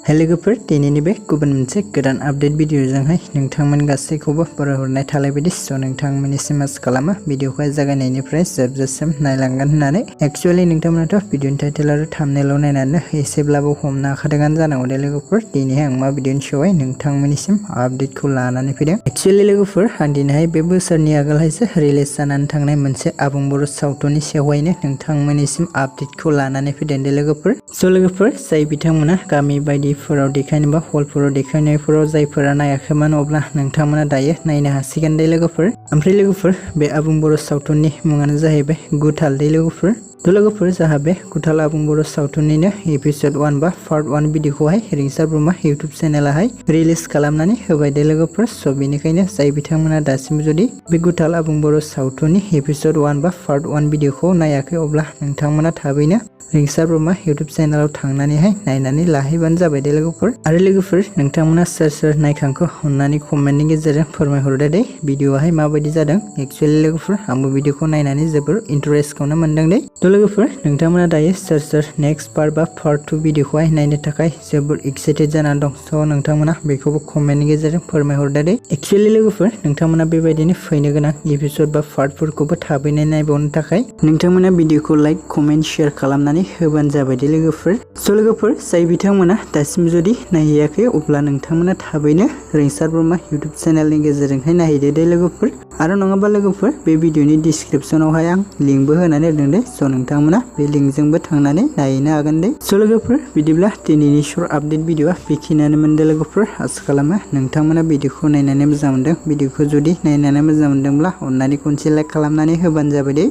लोगोफोर दिनैनि बे गुबुन मोनसे गोदान आपडेट भिडिअजोंहाय नोंथांमोन गासैखौबो बरायहरनाय थालायबायदि नोंथांमोननिसिम आसा खालामो भिडिअखौहाय जागायनायनिफ्राय जोबजासिम नायलांगोन होननानै एक्चुअली नोंथांमोनाथ' भिडिअनि टाइटेल आरो थाम्बनेइल नायनानै एसेब्लाबो हमनो हाखादोंआनो जानांगौ दे लोगोफोर दिनैहाय आं मा भिडिअनि सायावहाय नोंथांमोननिसिम आपडेटखौ लानानै फैदों। एक्चुअली लोगोफोर आं दिनैहाय बे बोसोरनि आगोलहायसो रिलिज जानानै थांनाय मोनसे आबुं बर' सावथुननि सायावहायनो नोंथांमोननिसिम आपडेटखौ लानानै फैदों दे लोगोफोर। लोगोफोर जाय बिथांमोना गामि बायदिफोराव देखायनोबा हलफोराव देखायनायफोराव जायफोरा नायाखैमोन अब्ला नोंथांमोना दायो नायनो हासिगोन दे लोगोफोर। ओमफ्राय लोगोफोर बे आबुं बर' सावथुननि मुङानो जाहैबाय गुटाल दे लोगोफोर। लोगोफोर जाहा बे गुटाल आबुं बर' सावथुननिनो एपिसड 1 बा पार्ट 1 भिडिअखौहाय रिंसार ब्रह्मा इउटुब चेनेलाहाय रिलिज खालामनानै होबाय दे लोगोफोर। बेनिखायनो जाय बिथांमोना दासिम जुदि बे गुटाल आबुं बर' सावथुननि एपिसड 1 बा पार्ट 1 भिडिअखौ नायाखै अब्ला नोंथांमोना थाबैनो रिंसार ब्रह्मा इउटुब चेनेलाव थांनानैहाय नायनानै लाहैबानो जाबाय दे लोगोफोर। आरो लोगोफोर नोंथांमोना सोर नायखांखो अन्नानै कमेन्टनि गेजेरजों फोरमायहरदो दे भिडिअआहाय माबायदि जादों। एक्चुअली लोगोफोर आंबो भिडिअखौ नायनानै जोबोर इन्टारेस्टखौनो मोनदों दे। लोगोफोर नोंथांमोना दायो सोर नेक्स्ट पार्ट बा पार्ट 2 भिडिअखौहाय नायनो थाखाय जोबोर एक्साइटेड जानानै दं। नोंथांमोना बेखौबो कमेन्टनि गेजेरजों फोरमायहरदो दे। एक्चुअली लोगोफोर नोंथांमोना बेबायदिनो फैनो गोनां एपिसड बा पार्टफोरखौबो थाबैनो नायबावनो थाखाय नोंथांमोना भिडिअखौ लाइक कमेन्ट शेयार खालामनानै होबानो जाबाय दे लोगोफोर। लोगोफोर जाय बिथांमोना दासिम जुदि नायहैयाखै अब्ला नोंथांमोना थाबैनो रिंसार ब्रह्मा इउटुब चेनेलनि गेजेरजोंहाय नायहैदो दे लोगोफोर। आरो नङाबा लोगोफोर बे भिडिअनि डिसक्रिपसनावहाय आं लिंकबो होनानै होदों दे। नोंथांमोना बे लिंकजोंबो थांनानै नायहैनो हागोन दे। लोगोफोर बिदिब्ला दिनैनि शर्ट आपडेट भिडिअआ बेखिनियानो मोनदों लोगोफोर। आसा खालामो नोंथांमोना भिडिअखौ नायनानै मोजां मोनदों। भिडिअखौ जुदि नायनानै मोजां मोनदोंब्ला अन्नानै खनसे लाइक खालामनानै होबानो जाबाय दे।